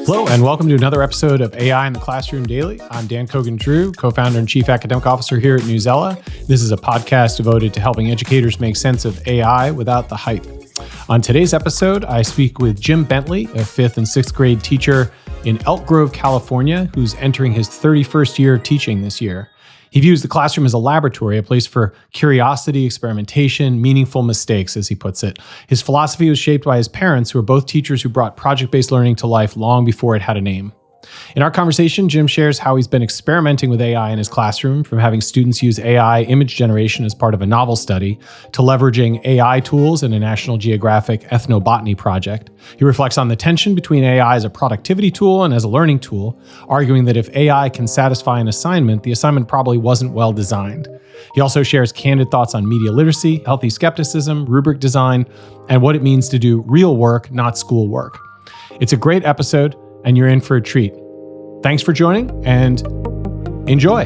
Hello, and welcome to another episode of AI in the Classroom Daily. I'm Dan Cogan-Drew, co-founder and chief academic officer here at Newsella. This is a podcast devoted to helping educators make sense of AI without the hype. On today's episode, I speak with Jim Bentley, a 5th and 6th grade teacher in Elk Grove, California, who's entering his 31st year of teaching this year. He views the classroom as a laboratory, a place for curiosity, experimentation, meaningful mistakes, as he puts it. His philosophy was shaped by his parents, who were both teachers who brought project-based learning to life long before it had a name. In our conversation, Jim shares how he's been experimenting with AI in his classroom, from having students use AI image generation as part of a novel study, to leveraging AI tools in a National Geographic ethnobotany project. He reflects on the tension between AI as a productivity tool and as a learning tool, arguing that if AI can satisfy an assignment, the assignment probably wasn't well designed. He also shares candid thoughts on media literacy, healthy skepticism, rubric design, and what it means to do real work, not schoolwork. It's a great episode, and you're in for a treat. Thanks for joining and enjoy.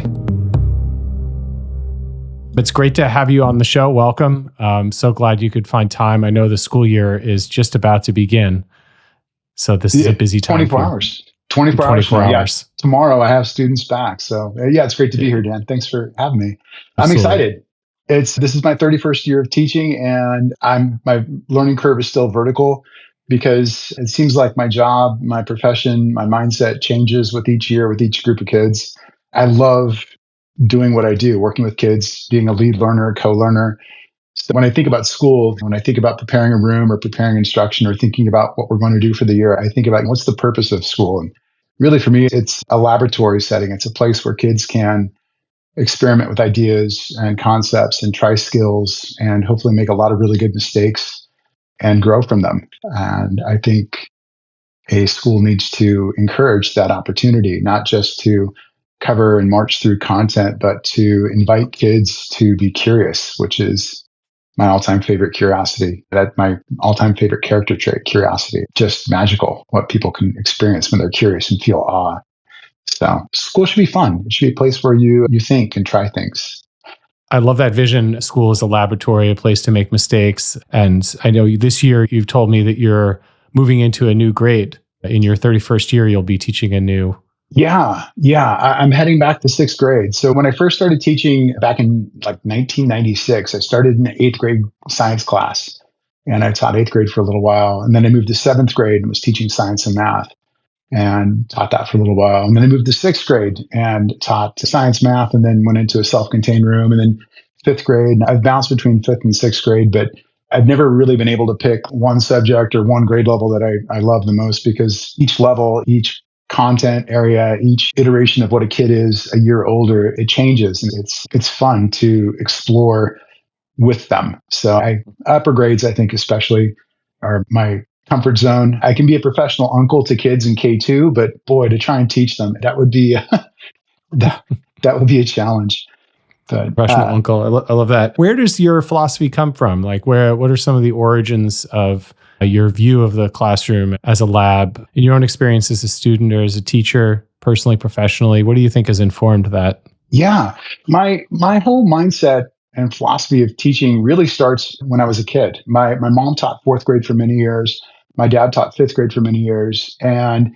It's great to have you on the show. Welcome. I'm so glad you could find time. I know the school year is just about to begin, so this is a busy time. 24 hours. 24 hours. Yeah. Tomorrow I have students back. So yeah, it's great to be here, Dan. Thanks for having me. Absolutely. I'm excited. This is my 31st year of teaching, and my learning curve is still vertical, because it seems like my job, my profession, my mindset changes with each year, with each group of kids. I love doing what I do, working with kids, being a lead learner, co-learner. So when I think about school, when I think about preparing a room or preparing instruction or thinking about what we're going to do for the year, I think about what's the purpose of school. And really for me, it's a laboratory setting. It's a place where kids can experiment with ideas and concepts and try skills and hopefully make a lot of really good mistakes and grow from them. And I think a school needs to encourage that opportunity, not just to cover and march through content, but to invite kids to be curious, which is my all-time favorite curiosity. That's my all-time favorite character trait, curiosity. Just magical, what people can experience when they're curious and feel awe. So school should be fun. It should be a place where you think and try things. I love that vision. School is a laboratory, a place to make mistakes. And I know this year you've told me that you're moving into a new grade. In your 31st year, you'll be teaching a new. Yeah. I'm heading back to 6th grade. So when I first started teaching back in 1996, I started in the 8th grade science class, and I taught 8th grade for a little while. And then I moved to 7th grade and was teaching science and math and taught that for a little while. And then I moved to 6th grade and taught science, math, and then went into a self-contained room. And then 5th grade, I've bounced between 5th and 6th grade, but I've never really been able to pick one subject or one grade level that I love the most, because each level, each content area, each iteration of what a kid is a year older, it changes. And it's fun to explore with them. So upper grades, I think especially, are my comfort zone. I can be a professional uncle to kids in K2, but boy, to try and teach them, that would be that would be a challenge. But, professional uncle, I love that. Where does your philosophy come from? What are some of the origins of your view of the classroom as a lab, in your own experience as a student or as a teacher, personally, professionally? What do you think has informed that? Yeah, my whole mindset and philosophy of teaching really starts when I was a kid. My mom taught 4th grade for many years. My dad taught 5th grade for many years. And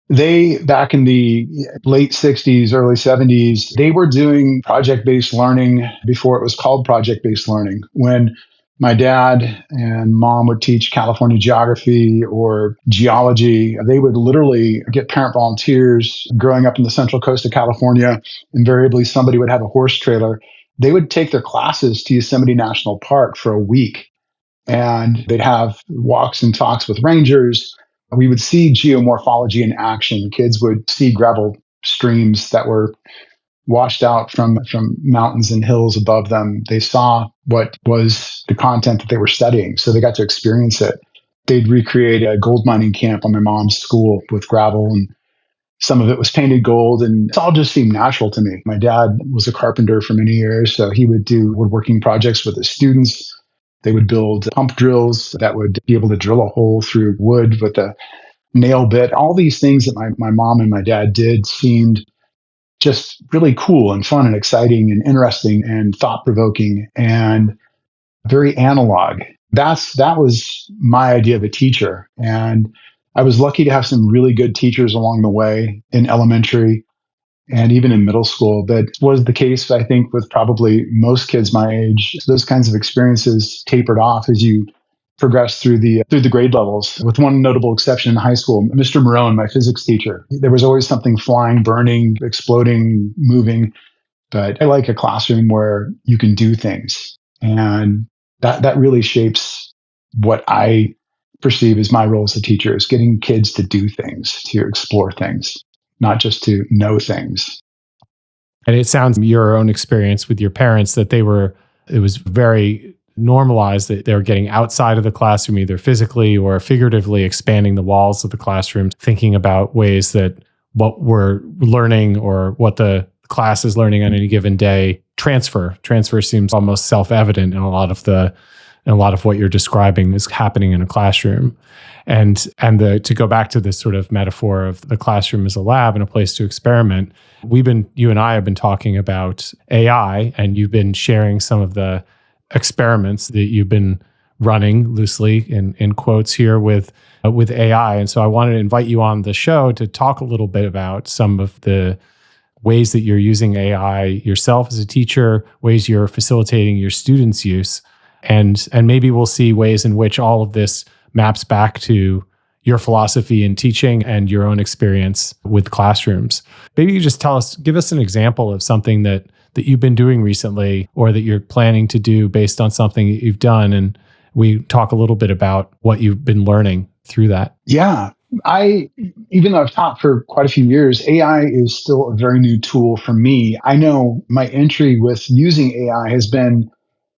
they, back in the late 60s, early 70s, they were doing project-based learning before it was called project-based learning. When my dad and mom would teach California geography or geology, they would literally get parent volunteers. Growing up in the Central Coast of California, invariably somebody would have a horse trailer. They would take their classes to Yosemite National Park for a week, and they'd have walks and talks with rangers. We would see geomorphology in action. Kids would see gravel streams that were washed out from mountains and hills above them. They saw what was the content that they were studying, so they got to experience it. They'd recreate a gold mining camp on my mom's school with gravel, and some of it was painted gold, and it all just seemed natural to me. My dad was a carpenter for many years, so he would do woodworking projects with his students. They would build pump drills that would be able to drill a hole through wood with a nail bit. All these things that my mom and my dad did seemed just really cool and fun and exciting and interesting and thought-provoking and very analog. That was my idea of a teacher. And I was lucky to have some really good teachers along the way in elementary and even in middle school. That was the case, I think, with probably most kids my age. Those kinds of experiences tapered off as you progressed through the grade levels, with one notable exception in high school. Mr. Marone, my physics teacher, there was always something flying, burning, exploding, moving. But I like a classroom where you can do things. And that really shapes what I perceive as my role as a teacher, is getting kids to do things, to explore things, not just to know things. And it sounds your own experience with your parents that it was very normalized that they were getting outside of the classroom, either physically or figuratively expanding the walls of the classroom, thinking about ways that what we're learning or what the class is learning on any given day transfer seems almost self-evident in a lot of what you're describing is happening in a classroom. And to go back to this sort of metaphor of the classroom as a lab and a place to experiment, you and I have been talking about AI, and you've been sharing some of the experiments that you've been running loosely in quotes here with AI. And so I wanted to invite you on the show to talk a little bit about some of the ways that you're using AI yourself as a teacher, ways you're facilitating your students' use, and maybe we'll see ways in which all of this maps back to your philosophy in teaching and your own experience with classrooms. Maybe you just give us an example of something that you've been doing recently or that you're planning to do based on something that you've done, and we talk a little bit about what you've been learning through that. Yeah. Even though I've taught for quite a few years, AI is still a very new tool for me. I know my entry with using AI has been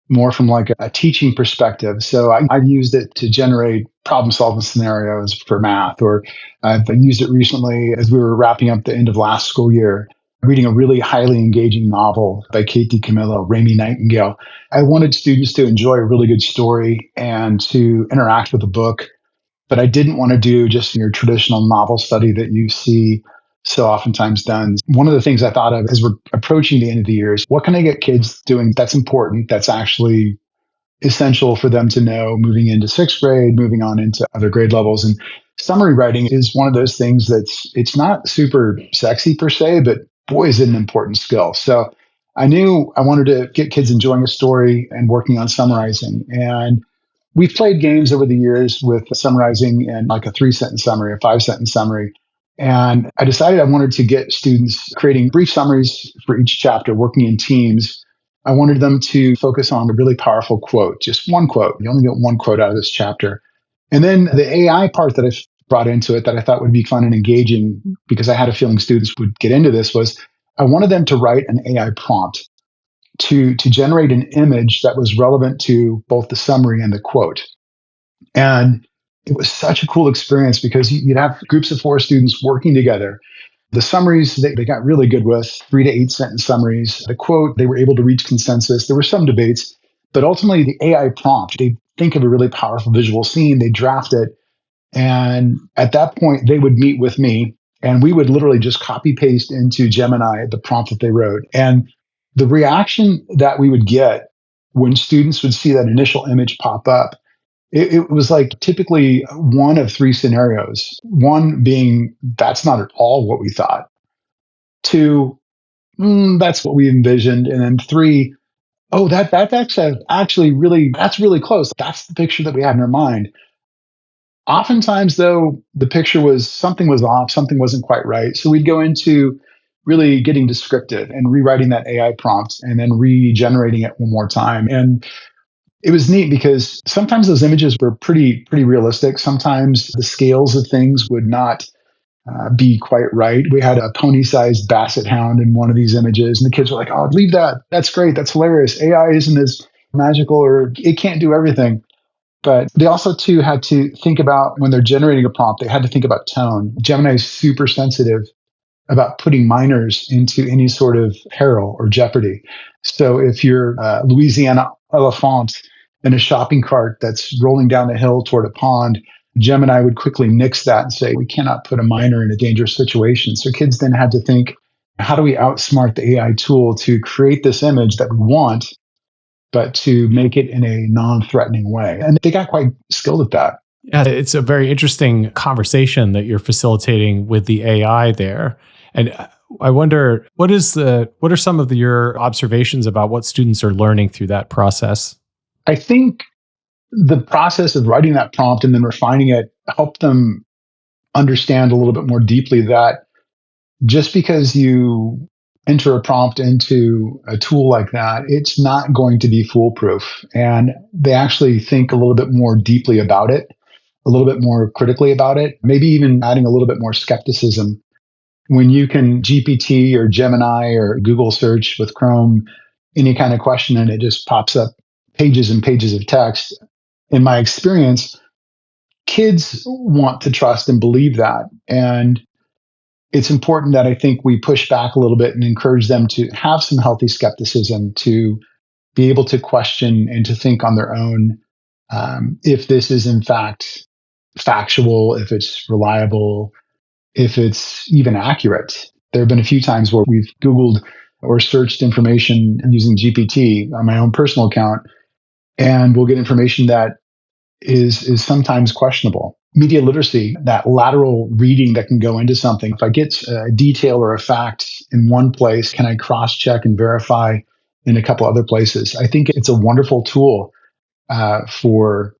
more from like a teaching perspective. So I've used it to generate problem solving scenarios for math, or I've used it recently as we were wrapping up the end of last school year, reading a really highly engaging novel by Kate DiCamillo, Raymie Nightingale. I wanted students to enjoy a really good story and to interact with the book, but I didn't want to do just your traditional novel study that you see so oftentimes done. One of the things I thought of as we're approaching the end of the year is, what can I get kids doing that's important, that's actually essential for them to know moving into sixth grade, moving on into other grade levels. And summary writing is one of those things it's not super sexy per se, but boy, is it an important skill. So I knew I wanted to get kids enjoying a story and working on summarizing. And we've played games over the years with summarizing in like a 3-sentence summary, a 5-sentence summary. And I decided I wanted to get students creating brief summaries for each chapter, working in teams. I wanted them to focus on a really powerful quote, just one quote. You only get one quote out of this chapter. And then the AI part that I brought into it that I thought would be fun and engaging, because I had a feeling students would get into this, was I wanted them to write an AI prompt to generate an image that was relevant to both the summary and the quote. And it was such a cool experience because you'd have groups of 4 students working together. The summaries, they got really good with 3 to 8 sentence summaries. The quote, they were able to reach consensus. There were some debates, but ultimately the AI prompt, they think of a really powerful visual scene, they draft it. And at that point, they would meet with me and we would literally just copy paste into Gemini the prompt that they wrote. And the reaction that we would get when students would see that initial image pop up, it was like typically one of 3 scenarios. One being, that's not at all what we thought. 2, that's what we envisioned. And then 3, oh, that's actually really, that's really close. That's the picture that we had in our mind. Oftentimes, though, the picture was something was off, something wasn't quite right. So we'd go into really getting descriptive and rewriting that AI prompt and then regenerating it one more time. And it was neat because sometimes those images were pretty realistic. Sometimes the scales of things would not be quite right. We had a pony-sized basset hound in one of these images, and the kids were like, "Oh, leave that. That's great. That's hilarious. AI isn't as magical, or it can't do everything." But they also, too, had to think about, when they're generating a prompt, they had to think about tone. Gemini is super sensitive about putting minors into any sort of peril or jeopardy. So if you're a Louisiana elephant in a shopping cart that's rolling down the hill toward a pond, Gemini would quickly nix that and say, we cannot put a minor in a dangerous situation. So kids then had to think, how do we outsmart the AI tool to create this image that we want, but to make it in a non-threatening way? And they got quite skilled at that. Yeah, it's a very interesting conversation that you're facilitating with the AI there. And I wonder what are some of your observations about what students are learning through that process? I think the process of writing that prompt and then refining it helped them understand a little bit more deeply that just because you enter a prompt into a tool like that, it's not going to be foolproof. And they actually think a little bit more deeply about it, a little bit more critically about it, maybe even adding a little bit more skepticism. When you can GPT or Gemini or Google search with Chrome any kind of question and it just pops up pages and pages of text, in my experience, kids want to trust and believe that. And it's important that I think we push back a little bit and encourage them to have some healthy skepticism, to be able to question and to think on their own, if this is in fact factual, if it's reliable, if it's even accurate. There have been a few times where we've Googled or searched information using GPT on my own personal account, and we'll get information that is sometimes questionable. Media literacy, that lateral reading that can go into something. If I get a detail or a fact in one place, can I cross check and verify in a couple other places? I think it's a wonderful tool for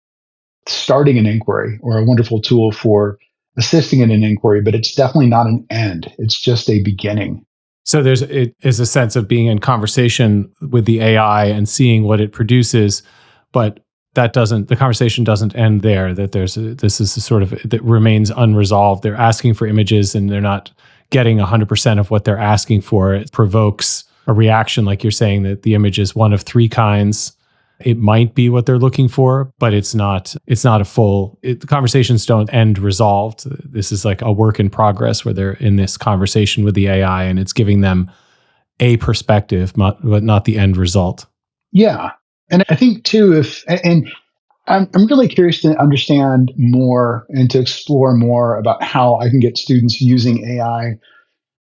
starting an inquiry, or a wonderful tool for assisting in an inquiry, but it's definitely not an end. It's just a beginning. So it is a sense of being in conversation with the AI and seeing what it produces, but the conversation doesn't end there. That this is a sort of that remains unresolved. They're asking for images and they're not getting 100% of what they're asking for. It provokes a reaction, like you're saying, that the image is one of three kinds. It might be what they're looking for, but it's not. It's not a full. The conversations don't end resolved. This is like a work in progress where they're in this conversation with the AI, and it's giving them a perspective, but not the end result. Yeah, and I think too, I'm really curious to understand more and to explore more about how I can get students using AI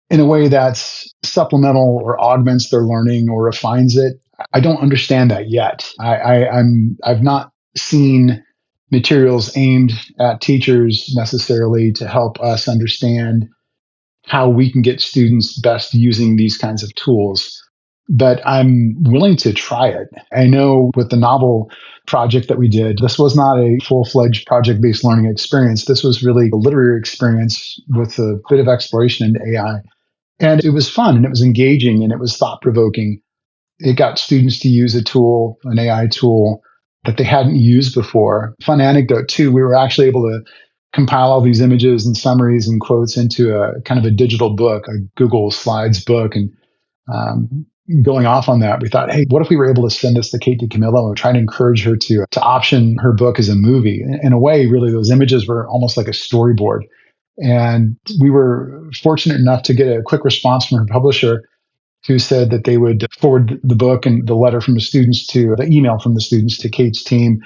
in a way that's supplemental or augments their learning or refines it. I don't understand that yet. I've not seen materials aimed at teachers necessarily to help us understand how we can get students best using these kinds of tools. But I'm willing to try it. I know with the novel project that we did, this was not a full-fledged project-based learning experience. This was really a literary experience with a bit of exploration into AI. And it was fun and it was engaging and it was thought-provoking. It got students to use a tool, an AI tool that they hadn't used before. Fun anecdote too, we were actually able to compile all these images and summaries and quotes into a kind of a digital book, a Google Slides book. And going off on that, we thought, hey, what if we were able to send this to Kate DiCamillo and try to encourage her to option her book as a movie? In a way, really, those images were almost like a storyboard. And we were fortunate enough to get a quick response from her publisher, who said that they would forward the book and the letter from the email from the students to Kate's team.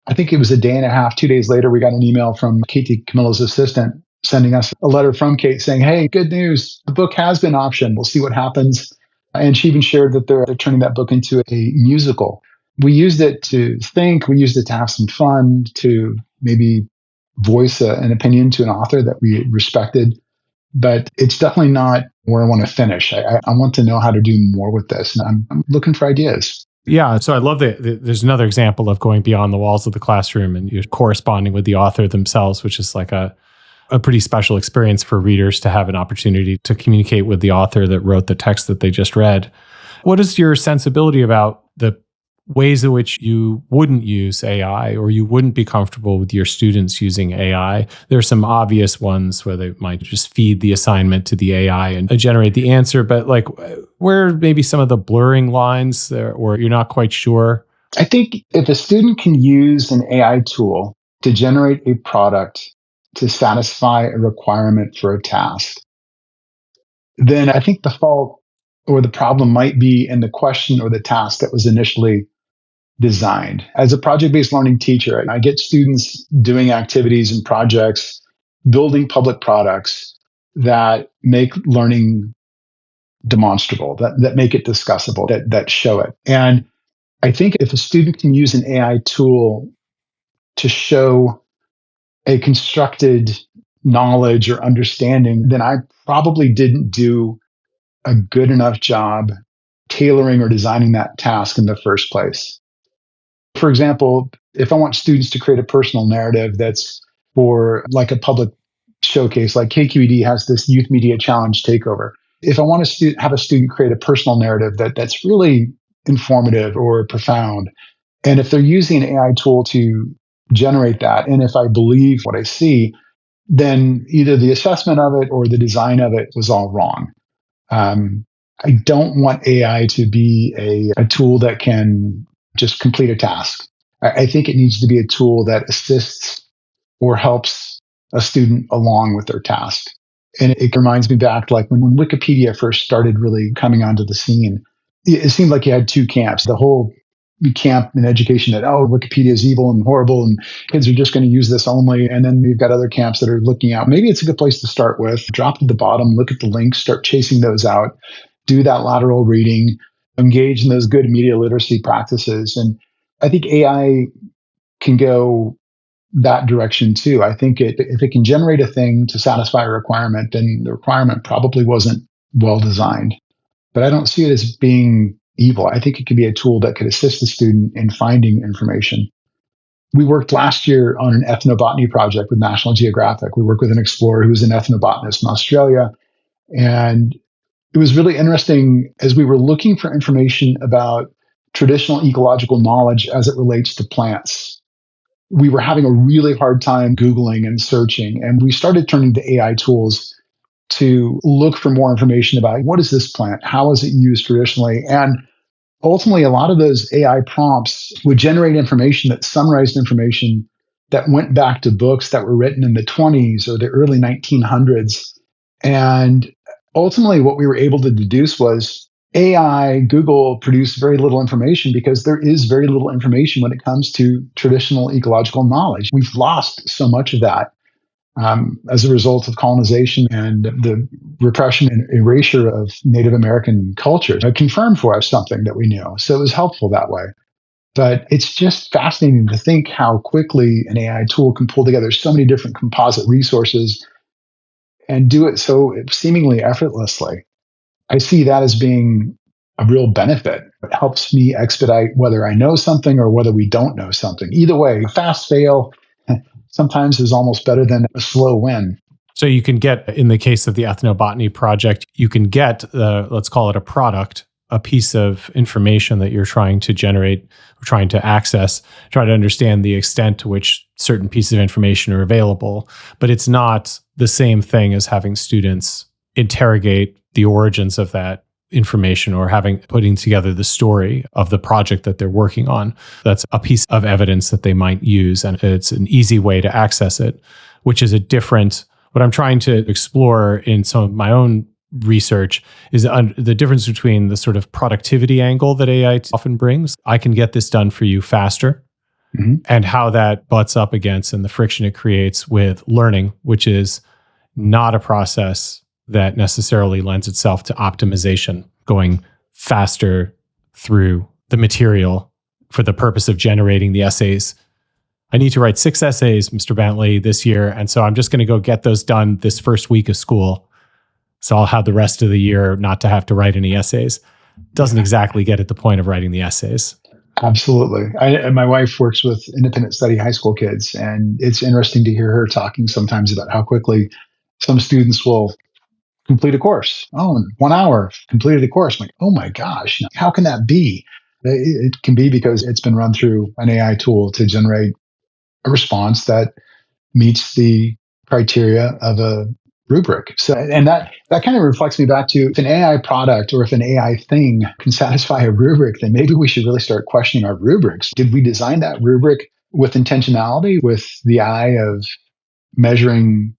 I think it was a day and a half, 2 days later, we got an email from Kate DiCamillo's assistant sending us a letter from Kate saying, hey, good news, the book has been optioned. We'll see what happens. And she even shared that they're turning that book into a musical. We used it to think, we used it to have some fun, to maybe voice an opinion to an author that we respected. But it's definitely not where I want to finish. I want to know how to do more with this. And I'm looking for ideas. Yeah, so I love that there's another example of going beyond the walls of the classroom and you're corresponding with the author themselves, which is like a pretty special experience for readers to have an opportunity to communicate with the author that wrote the text that they just read. What is your sensibility about the ways in which you wouldn't use AI or you wouldn't be comfortable with your students using AI? There's some obvious ones where they might just feed the assignment to the AI and generate the answer, but like where maybe some of the blurring lines there, or you're not quite sure? I think if a student can use an AI tool to generate a product to satisfy a requirement for a task, then I think the fault or the problem might be in the question or the task that was initially designed. As a project-based learning teacher, I get students doing activities and projects, building public products that make learning demonstrable, that make it discussable, that show it. And I think if a student can use an AI tool to show a constructed knowledge or understanding, then I probably didn't do a good enough job tailoring or designing that task in the first place. For example, if I want students to create a personal narrative that's for like a public showcase, like KQED has this Youth Media Challenge takeover. If I want to have a student create a personal narrative that's really informative or profound, and if they're using an AI tool to generate that, and if I believe what I see, then either the assessment of it or the design of it was all wrong. Um, I don't want AI to be a tool that can just complete a task. I think it needs to be a tool that assists or helps a student along with their task. And it reminds me back like when Wikipedia first started really coming onto the scene, it seemed like you had two camps. The whole camp in education that, oh, Wikipedia is evil and horrible and kids are just going to use this only. And then we've got other camps that are looking out. Maybe it's a good place to start with. Drop to the bottom, look at the links, start chasing those out, do that lateral reading, engage in those good media literacy practices. And I think AI can go that direction too. I think if it can generate a thing to satisfy a requirement, then the requirement probably wasn't well designed. But I don't see it as being evil. I think it could be a tool that could assist the student in finding information. We worked last year on an ethnobotany project with National Geographic. We worked with an explorer who's an ethnobotanist from Australia. And it was really interesting as we were looking for information about traditional ecological knowledge as it relates to plants. We were having a really hard time Googling and searching, and we started turning to AI tools to look for more information about what is this plant? How is it used traditionally? And ultimately, a lot of those AI prompts would generate information that summarized information that went back to books that were written in the 20s or the early 1900s. And ultimately, what we were able to deduce was AI, Google produced very little information because there is very little information when it comes to traditional ecological knowledge. We've lost so much of that as a result of colonization and the repression and erasure of Native American cultures. It confirmed for us something that we knew. So it was helpful that way. But it's just fascinating to think how quickly an AI tool can pull together so many different composite resources and do it so seemingly effortlessly. I see that as being a real benefit. It helps me expedite whether I know something or whether we don't know something. Either way, a fast fail sometimes is almost better than a slow win. So you can get, in the case of the ethnobotany project, you can get, let's call it a product, a piece of information that you're trying to generate, or trying to access, try to understand the extent to which certain pieces of information are available. But it's not the same thing as having students interrogate the origins of that information or putting together the story of the project that they're working on. That's a piece of evidence that they might use, and it's an easy way to access it, which is what I'm trying to explore in some of my own research is the difference between the sort of productivity angle that AI often brings. I can get this done for you faster. Mm-hmm. And how that butts up against and the friction it creates with learning, which is not a process that necessarily lends itself to optimization, going faster through the material for the purpose of generating the essays. I need to write 6 essays, Mr. Bentley, this year, and so I'm just going to go get those done this first week of school. So I'll have the rest of the year not to have to write any essays. Doesn't exactly get at the point of writing the essays. Absolutely. My wife works with independent study high school kids, and it's interesting to hear her talking sometimes about how quickly some students will complete a course. Oh, in 1 hour, completed a course. I'm like, oh my gosh, how can that be? It can be because it's been run through an AI tool to generate a response that meets the criteria of a rubric. So, and that kind of reflects me back to if an AI product or if an AI thing can satisfy a rubric, then maybe we should really start questioning our rubrics. Did we design that rubric with intentionality, with the eye of measuring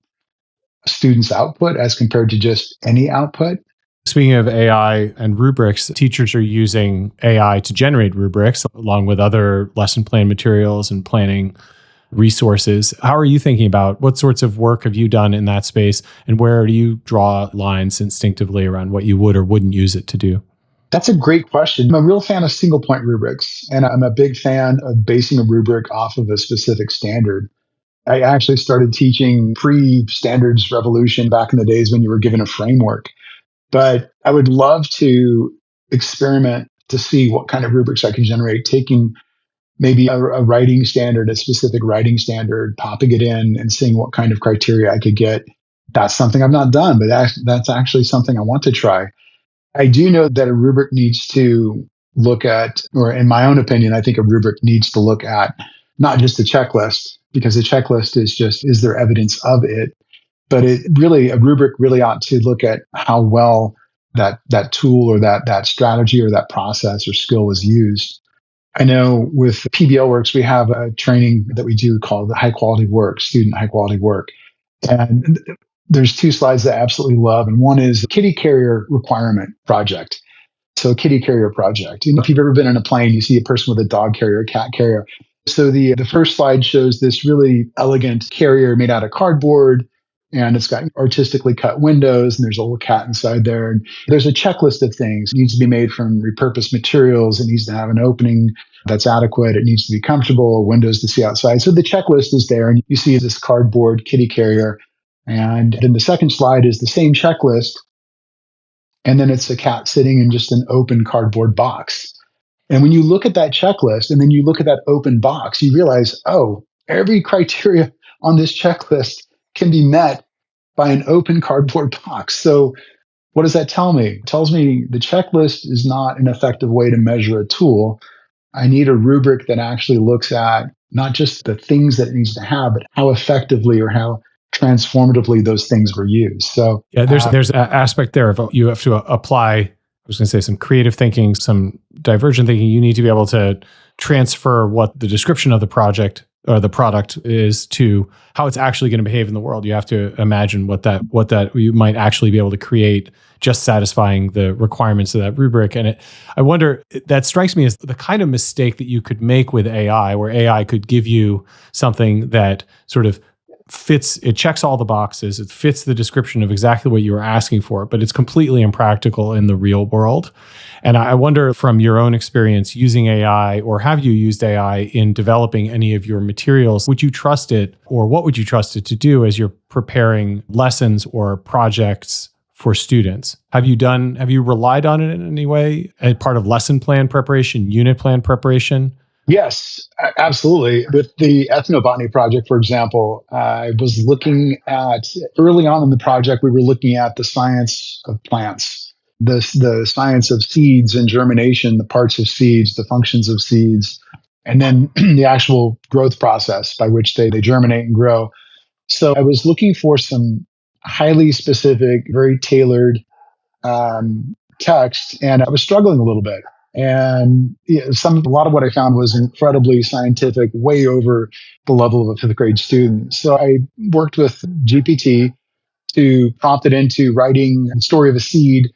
students' output as compared to just any output? Speaking of AI and rubrics, teachers are using AI to generate rubrics along with other lesson plan materials and planning resources. How are you thinking about what sorts of work have you done in that space, and where do you draw lines instinctively around what you would or wouldn't use it to do? That's a great question. I'm a real fan of single point rubrics, and I'm a big fan of basing a rubric off of a specific standard. I actually started teaching pre-standards revolution back in the days when you were given a framework. But I would love to experiment to see what kind of rubrics I can generate, taking maybe a writing standard, a specific writing standard, popping it in and seeing what kind of criteria I could get. That's something I've not done, but that's actually something I want to try. I do know that a rubric needs to look at, or in my own opinion, I think a rubric needs to look at not just a checklist, because a checklist is just, is there evidence of it? But a rubric really ought to look at how well that tool or that strategy or that process or skill was used. I know with PBL Works, we have a training that we do called the high quality work, student high quality work. And there's two slides that I absolutely love. And one is the kitty carrier requirement project. So a kitty carrier project. If you've ever been in a plane, you see a person with a dog carrier, a cat carrier. So the first slide shows this really elegant carrier made out of cardboard, and it's got artistically cut windows, and there's a little cat inside there. And there's a checklist of things. It needs to be made from repurposed materials. It needs to have an opening that's adequate. It needs to be comfortable, windows to see outside. So the checklist is there, and you see this cardboard kitty carrier. And then the second slide is the same checklist, and then it's a cat sitting in just an open cardboard box. And when you look at that checklist and then you look at that open box, you realize, oh, every criteria on this checklist can be met by an open cardboard box. So what does that tell me? It tells me the checklist is not an effective way to measure a tool. I need a rubric that actually looks at not just the things that it needs to have, but how effectively or how transformatively those things were used. So yeah, there's an aspect there of you have to apply, I was going to say, some creative thinking, some divergent thinking. You need to be able to transfer what the description of the project or the product is to how it's actually going to behave in the world. You have to imagine what that you might actually be able to create, just satisfying the requirements of that rubric. And I wonder, that strikes me as the kind of mistake that you could make with AI, where AI could give you something that sort of it checks all the boxes, it fits the description of exactly what you were asking for, but it's completely impractical in the real world. And I wonder, from your own experience using AI, or have you used AI in developing any of your materials, would you trust it, or what would you trust it to do as you're preparing lessons or projects for students? Have you relied on it in any way as part of lesson plan preparation, unit plan preparation? Yes, absolutely. With the ethnobotany project, for example, I was looking at, early on in the project, we were looking at the science of plants, the science of seeds and germination, the parts of seeds, the functions of seeds, and then the actual growth process by which they germinate and grow. So I was looking for some highly specific, very tailored text, and I was struggling a little bit. And a lot of what I found was incredibly scientific, way over the level of a fifth grade student. So I worked with GPT to prompt it into writing the story of a seed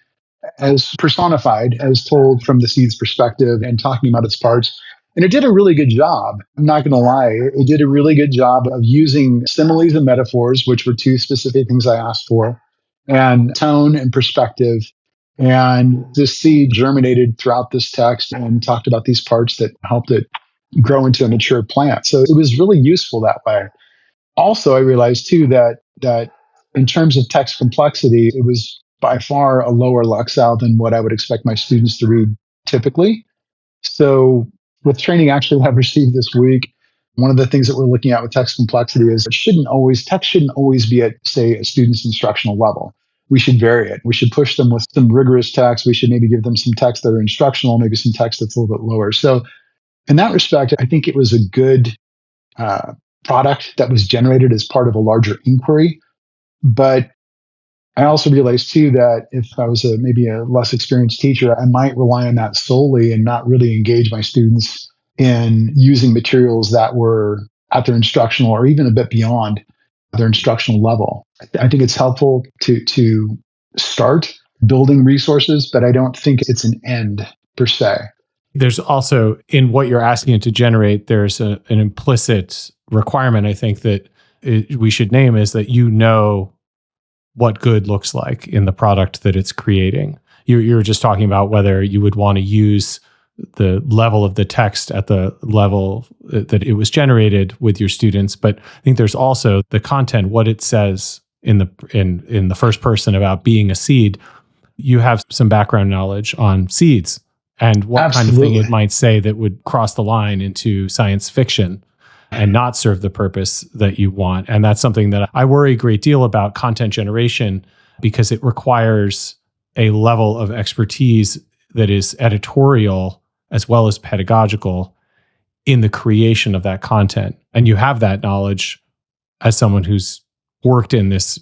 as personified, as told from the seed's perspective and talking about its parts. And it did a really good job. I'm not going to lie. It did a really good job of using similes and metaphors, which were two specific things I asked for, and tone and perspective. And this seed germinated throughout this text and talked about these parts that helped it grow into a mature plant. So it was really useful that way. Also, I realized too that in terms of text complexity, it was by far a lower Lexile than what I would expect my students to read typically. So with training actually I've received this week, one of the things that we're looking at with text complexity is text shouldn't always be at, say, a student's instructional level. We should vary it. We should push them with some rigorous text. We should maybe give them some text that are instructional, maybe some text that's a little bit lower. So in that respect, I think it was a good product that was generated as part of a larger inquiry. But I also realized too that if I was maybe a less experienced teacher, I might rely on that solely and not really engage my students in using materials that were at their instructional or even a bit beyond their instructional level. I think it's helpful to start building resources, but I don't think it's an end per se. There's also, in what you're asking it to generate, there's an implicit requirement, I think, that we should name, is that you know what good looks like in the product that it's creating. You're just talking about whether you would want to use the level of the text at the level that it was generated with your students, but I think there's also the content, what it says in the first person about being a seed. You have some background knowledge on seeds and what Absolutely. kind of thing it might say that would cross the line into science fiction and not serve the purpose that you want. And that's something that I worry a great deal about content generation, because it requires a level of expertise that is editorial as well as pedagogical in the creation of that content. And you have that knowledge as someone who's worked in this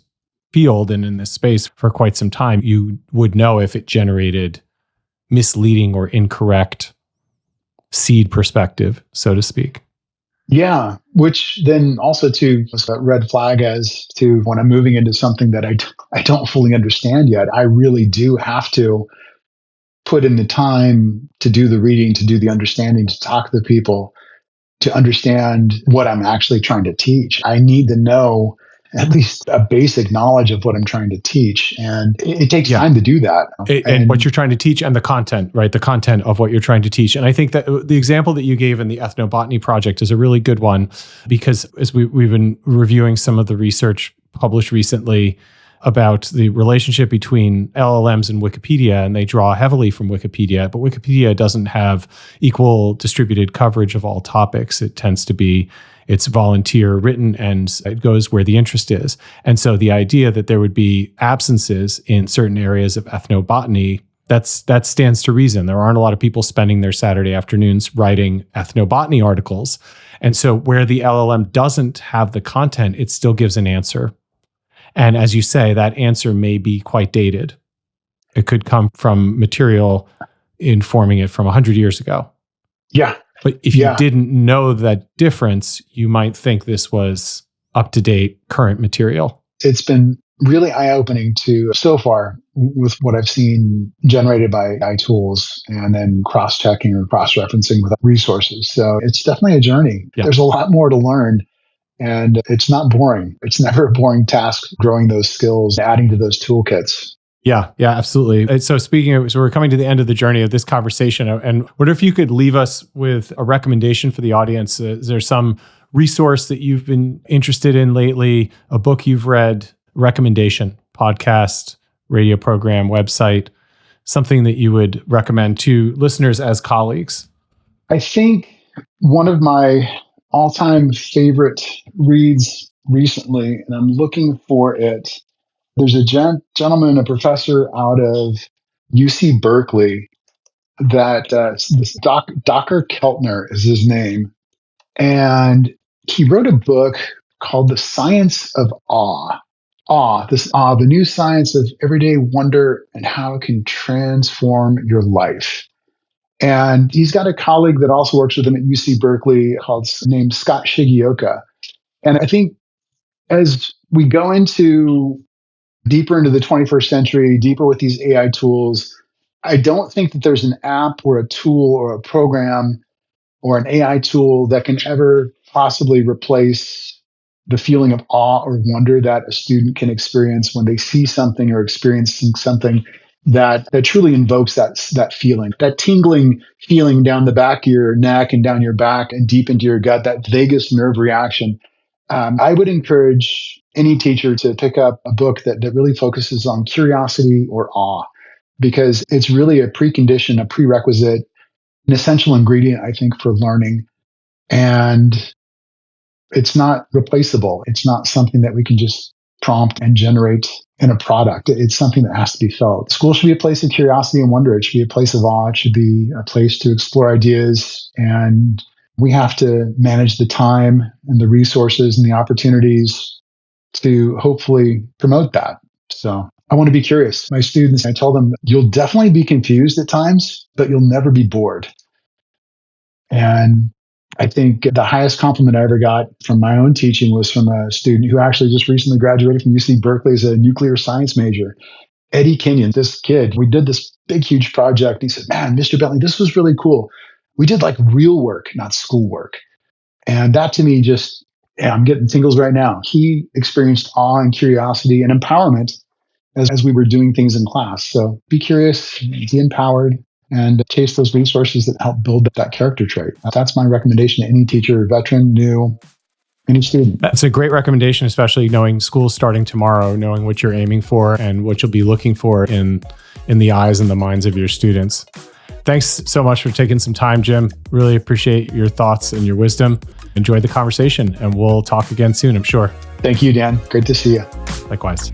field and in this space for quite some time. You would know if it generated misleading or incorrect seed perspective, so to speak. Yeah, which then also too was a red flag as to when I'm moving into something that I don't fully understand yet. I really do have to put in the time to do the reading, to do the understanding, to talk to the people, to understand what I'm actually trying to teach. I need to know at least a basic knowledge of what I'm trying to teach. And it takes time to do that. And what you're trying to teach and the content, right? The content of what you're trying to teach. And I think that the example that you gave in the ethnobotany project is a really good one, because as we've been reviewing some of the research published recently about the relationship between LLMs and Wikipedia, and they draw heavily from Wikipedia, but Wikipedia doesn't have equal distributed coverage of all topics. It tends to be it's volunteer written and it goes where the interest is. And so the idea that there would be absences in certain areas of ethnobotany, that stands to reason. There aren't a lot of people spending their Saturday afternoons writing ethnobotany articles. And so where the LLM doesn't have the content, it still gives an answer. And as you say, that answer may be quite dated. It could come from material informing it from 100 years ago. Yeah. But if you didn't know that difference, you might think this was up-to-date current material. It's been really eye-opening to so far with what I've seen generated by AI tools and then cross-checking or cross-referencing with resources. So it's definitely a journey. Yeah. There's a lot more to learn. And it's not boring. It's never a boring task growing those skills, adding to those toolkits. Yeah, absolutely. So we're coming to the end of the journey of this conversation. And what if you could leave us with a recommendation for the audience? Is there some resource that you've been interested in lately, a book you've read, recommendation, podcast, radio program, website, something that you would recommend to listeners as colleagues? I think one of my all-time favorite reads recently, and I'm looking for it. There's a gentleman, a professor out of UC Berkeley that this Dr. Keltner is his name. And he wrote a book called The Science of Awe. The new science of everyday wonder and how it can transform your life. And he's got a colleague that also works with him at UC Berkeley named Scott Shigeoka. And I think as we go deeper into the 21st century, deeper with these AI tools, I don't think that there's an app or a tool or a program or an AI tool that can ever possibly replace the feeling of awe or wonder that a student can experience when they see something or experiencing something that truly invokes that feeling, that tingling feeling down the back of your neck and down your back and deep into your gut, that vagus nerve reaction. I would encourage any teacher to pick up a book that really focuses on curiosity or awe, because it's really a precondition, a prerequisite, an essential ingredient, I think, for learning. And it's not replaceable. It's not something that we can just prompt and generate in a product. It's something that has to be felt. School should be a place of curiosity and wonder. It should be a place of awe. It should be a place to explore ideas. And we have to manage the time and the resources and the opportunities to hopefully promote that. So I want to be curious. My students, I tell them, you'll definitely be confused at times, but you'll never be bored. And I think the highest compliment I ever got from my own teaching was from a student who actually just recently graduated from UC Berkeley as a nuclear science major. Eddie Kenyon, this kid, we did this big, huge project. He said, man, Mr. Bentley, this was really cool. We did like real work, not schoolwork. And that to me I'm getting tingles right now. He experienced awe and curiosity and empowerment as we were doing things in class. So be curious, be empowered, and taste those resources that help build that character trait. That's my recommendation to any teacher, veteran, new, any student. That's a great recommendation, especially knowing school's starting tomorrow, knowing what you're aiming for and what you'll be looking for in the eyes and the minds of your students. Thanks so much for taking some time, Jim. Really appreciate your thoughts and your wisdom. Enjoy the conversation, and we'll talk again soon, I'm sure. Thank you, Dan. Great to see you. Likewise.